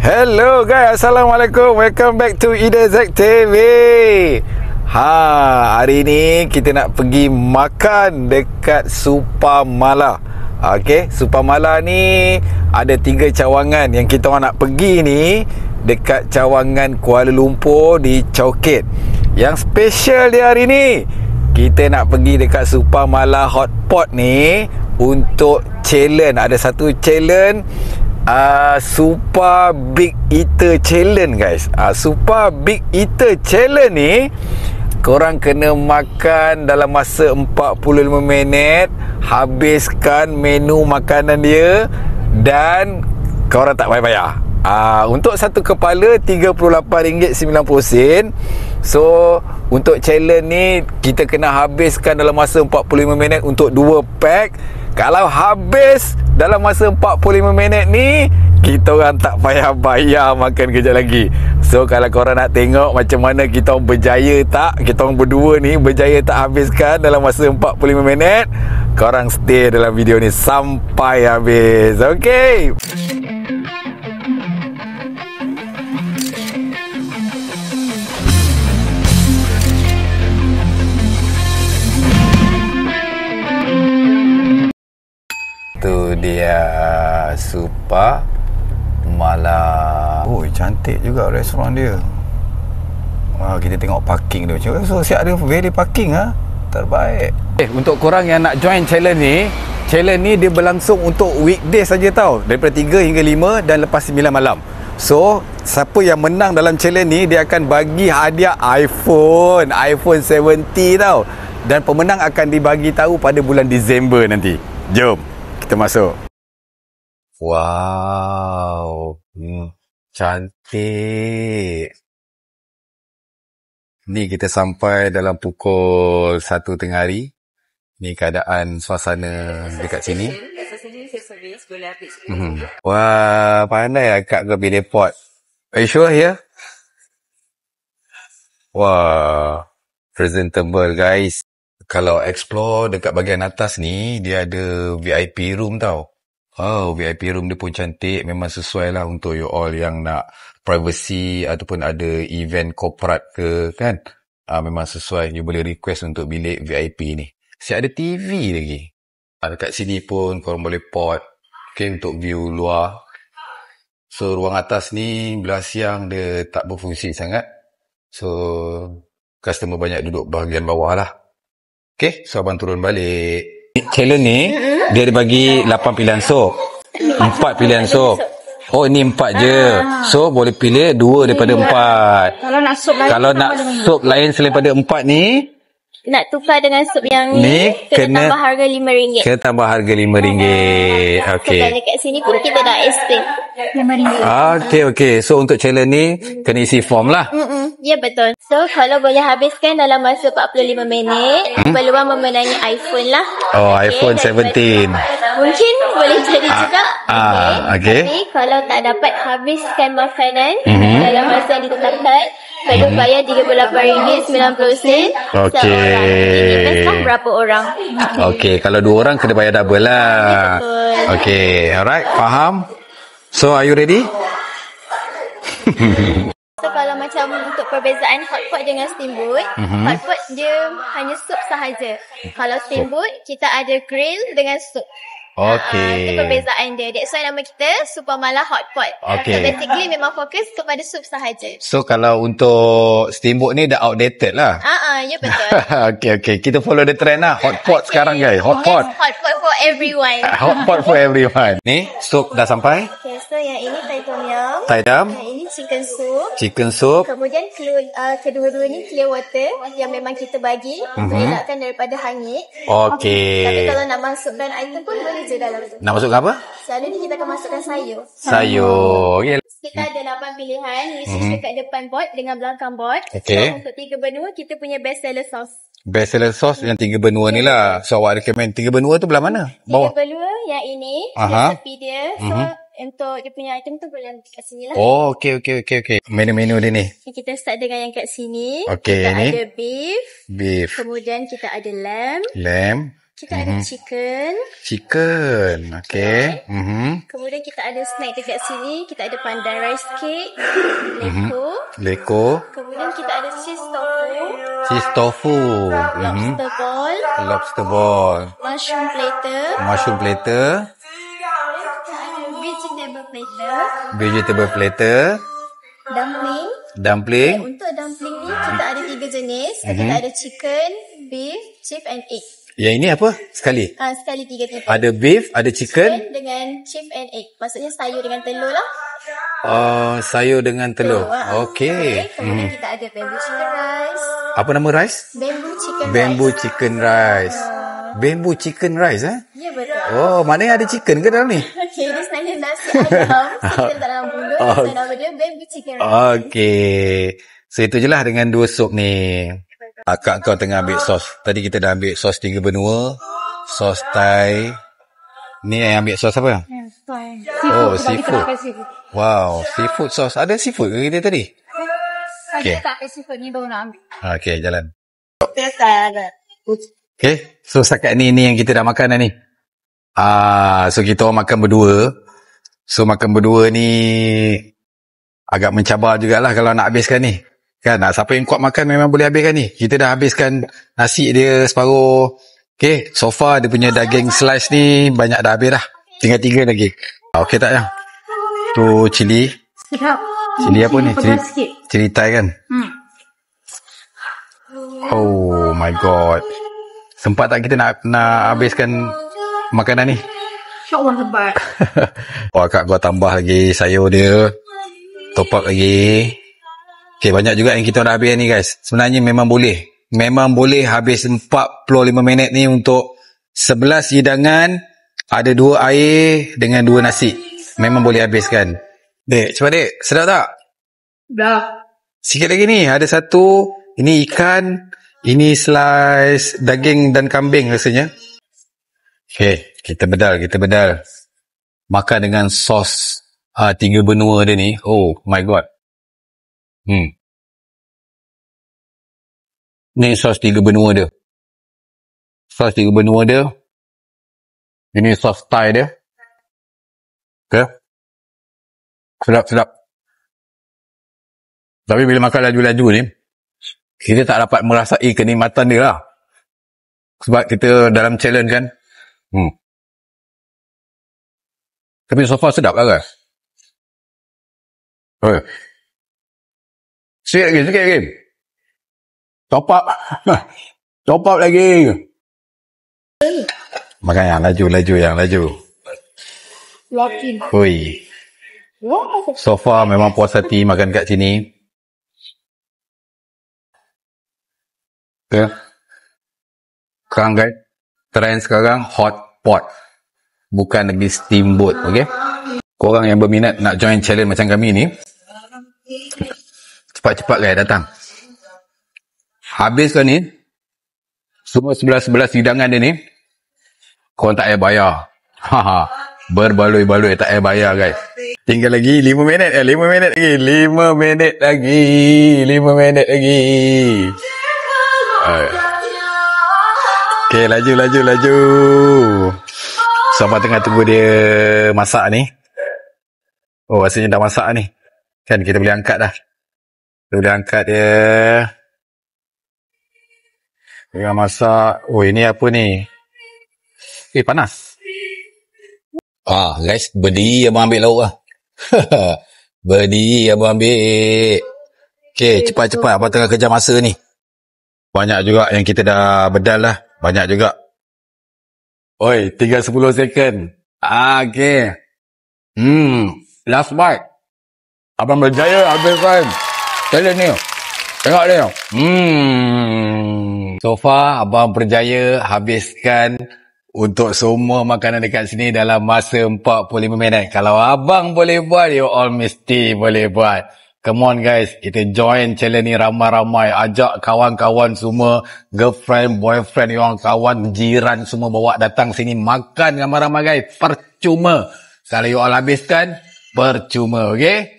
Hello guys, Assalamualaikum. Welcome back to Ida Zack TV. Hari ni kita nak pergi makan dekat Supamala. Okey, Supamala ni ada 3 cawangan yang kita orang nak pergi ni dekat cawangan Kuala Lumpur di Chowkit. Yang special di hari ni, kita nak pergi dekat Supamala Hotpot ni untuk challenge. Ada satu challenge, Super Big Eater Challenge guys. Super Big Eater Challenge ni, korang kena makan dalam masa 45 minit, habiskan menu makanan dia, dan korang tak payah-payah. Untuk satu kepala RM38.90. So untuk challenge ni, kita kena habiskan dalam masa 45 minit untuk 2 pack. Kalau habis dalam masa 45 minit ni, kita orang tak payah bayar makan kejap lagi. So kalau korang nak tengok macam mana kita orang berjaya tak, kita orang berdua ni berjaya tak habiskan dalam masa 45 minit, korang stay dalam video ni sampai habis. Okay. Tu dia Supamala. Oh, cantik juga restoran dia. Kita tengok parking dia macam. So siap ada very parking terbaik. Untuk korang yang nak join challenge ni dia berlangsung untuk weekday saja tau. Daripada 3 hingga 5 dan lepas 9 malam. So siapa yang menang dalam challenge ni, dia akan bagi hadiah iPhone 70 tau. Dan pemenang akan dibagi tahu pada bulan Disember nanti. Jom kita masuk. Wow, cantik. Ni kita sampai dalam pukul 1 tengah hari. Ni keadaan suasana dekat sini. Wah, pandai akak ke pilih pot. Are you sure here? Wah, presentable guys. Kalau explore dekat bahagian atas ni, dia ada VIP room tau. Oh, VIP room dia pun cantik. Memang sesuai lah untuk you all yang nak privacy ataupun ada event corporate ke kan. Memang sesuai. You boleh request untuk bilik VIP ni. Siap ada TV lagi. Dekat sini pun korang boleh pot. Okay, untuk view luar. So, ruang atas ni belah siang dia tak berfungsi sangat. So, customer banyak duduk bahagian bawah lah. Okay, so abang turun balik. Challenge ni, dia ada bagi 8 pilihan sup. 4 pilihan sup. Oh, ni 4 je. So, boleh pilih 2 daripada 4. Kalau nak sup lain selain pada 4 ni, nak tukar dengan sup yang ni kena tambah harga RM5. Kena tambah harga RM5. Okay. So, dekat sini pun kita dah explain RM5. Okay. So, untuk challenge ni, kena isi form lah. Ya, betul. So, kalau boleh habiskan dalam masa 45 minit, peluang memenangi iPhone lah. Oh, iPhone 17. Mungkin boleh jadi juga. Okay. Tapi, kalau tak dapat habiskan makanan dalam masa yang ditetapkan, perlu bayar RM38.90 Okay. seorang. Ini investkan berapa orang? Okay, kalau 2 orang kena bayar double lah. Betul. Okay, alright, faham? So, are you ready? So, kalau macam untuk perbezaan hotpot dengan steamboat, hotpot dia hanya sup sahaja. Kalau steamboat, kita ada grill dengan sup. Okay. Itu perbezaan dia. That's why nama kita Supamala Hotpot. Okay. So, basically memang fokus kepada sup sahaja. So, kalau untuk steamboat ni dah outdated lah. Ya betul. Okay. Kita follow the trend lah. Hotpot sekarang guys. Hotpot. Yes, hotpot for everyone. Hotpot for everyone. Ni, sup dah sampai. Okay, so yang ini Thai Tom Yum. Thai Tom. Yang ini chicken soup. Chicken soup. Kemudian kedua-dua ni clear water yang memang kita bagi untuk elakkan daripada hangit. Okay. Tapi kalau nak masukkan item pun boleh je dalam tu. Nak masukkan apa? Selalu ni kita akan masukkan sayur. Sayur. Okay. Kita ada 8 pilihan. Which is dekat depan board dengan belakang board. Okay. So untuk 3 benua kita punya best seller sauce. Best seller sauce yang 3 benua ni lah. So awak recommend 3 benua tu belah mana? 3 Bawah? benua yang ini. Resepi dia. So untuk dia punya item tu boleh kat sini lah. Oh, okay. Menu-menu dia ni. Kita start dengan yang kat sini. Okay, kita ni. ada beef. Beef. Kemudian kita ada lamb. Lamb. Kita ada chicken. Chicken. Okay. Kemudian kita ada snack dekat sini. Kita ada pandan rice cake, leko. Leko. Kemudian kita ada cheese tofu. Cheese tofu. Lobster ball. Lobster ball. Mushroom platter. Mushroom platter. Vegetable platter. Vegetable platter. Dumpling. Dumpling. Untuk dumpling ni kita ada 3 jenis. Kita ada chicken, beef, chief and egg. Yang ini apa? Sekali. Sekali 3 tipe. Ada beef, ada chicken. Dengan chief and egg. Maksudnya sayur dengan telur lah. Sayur dengan telur. Okey. Kemudian kita ada bamboo chicken rice. Apa nama rice? Bamboo chicken Bamboo rice. chicken rice. Bamboo chicken rice, Ya, betul. Oh, maknanya ada chicken ke dalam ni? Okey, dia sebenarnya nasi ayam. Chicken dalam mulut. Dan nama dia bamboo chicken rice. Okey. So, itu je lah dengan 2 sup ni. Akak kau tengah ambil sos. Tadi kita dah ambil sos 3 benua. Sos Thai. Ni yang ambil sos apa? Oh, seafood. Wow, seafood sos. Ada seafood ke kita tadi? Okey. Tak ada seafood ni baru nak ambil. Okey, jalan. Tak ada. Okay, so setakat ni yang kita dah makan dah ni. So kita orang makan berdua. So makan berdua ni agak mencabar jugalah kalau nak habiskan ni. Kan, siapa yang kuat makan memang boleh habiskan ni. Kita dah habiskan nasi dia separuh. Okay, so far dia punya daging slice ni banyak dah habis dah. Tinggal 3 lagi. Okay tak ya? Tu cili. Cili apa ni? Cili Thai kan? Oh my god. Sempat tak kita nak habiskan makanan ni? InsyaAllah sempat. Oh, akak gua tambah lagi sayur dia. Top up lagi. Okay, banyak juga yang kita dah habis ni guys. Sebenarnya memang boleh. Memang boleh habis 45 minit ni untuk 11 hidangan. Ada 2 air dengan 2 nasi. Memang boleh habiskan. Dek, cepat dek. Sedap tak? Dah. Sikit lagi ni. Ada satu. Ini ikan. Ini slice daging dan kambing rasanya. Okay, kita bedal. Makan dengan sos 3 benua dia ni. Oh my god. Ni sos 3 benua dia. Sos 3 benua dia. Ini sos Thai dia. Okay. Sedap. Tapi bila makan laju-laju ni, kita tak dapat merasai kenikmatan dia lah. Sebab kita dalam challenge kan. Tapi so far sedap lah guys. Sikit lagi. Top up. Top up lagi. Makan yang laju. Lokin. Hui. So far memang puas hati makan kat sini. Okay. Sekarang guys, trend sekarang hot pot. Bukan lagi steamboat, okay? Korang yang berminat nak join challenge macam kami ni, cepat-cepat guys datang. Habiskan ni, semua 11 hidangan dia ni, korang tak payah bayar. Berbaloi-baloi tak payah bayar guys. Tinggal lagi 5 minit lagi. Okay, laju. Sama tengah tunggu dia masak ni. Oh, rasanya dah masak ni. Kan kita boleh angkat dah. Kita boleh angkat dia. Tengah masak. Oh, ini apa ni? Panas. Guys, berdiri abang ambil lauk lah. Berdiri abang ambil. Okay, cepat-cepat. Abang tengah kejar masa ni. Banyak juga yang kita dah bedal lah. Banyak juga. Oi, tinggal 10 second. Okay. Last bite. Abang berjaya habiskan challenge ni. Tengok dia. So far, abang berjaya habiskan untuk semua makanan dekat sini dalam masa 45 minit. Kalau abang boleh buat, you all mesti boleh buat. Come on guys, kita join challenge ni ramai-ramai. Ajak kawan-kawan semua, girlfriend, boyfriend, yang kawan, jiran semua bawa datang sini makan ramai-ramai guys. Percuma. Kalau you all habiskan, percuma, okay?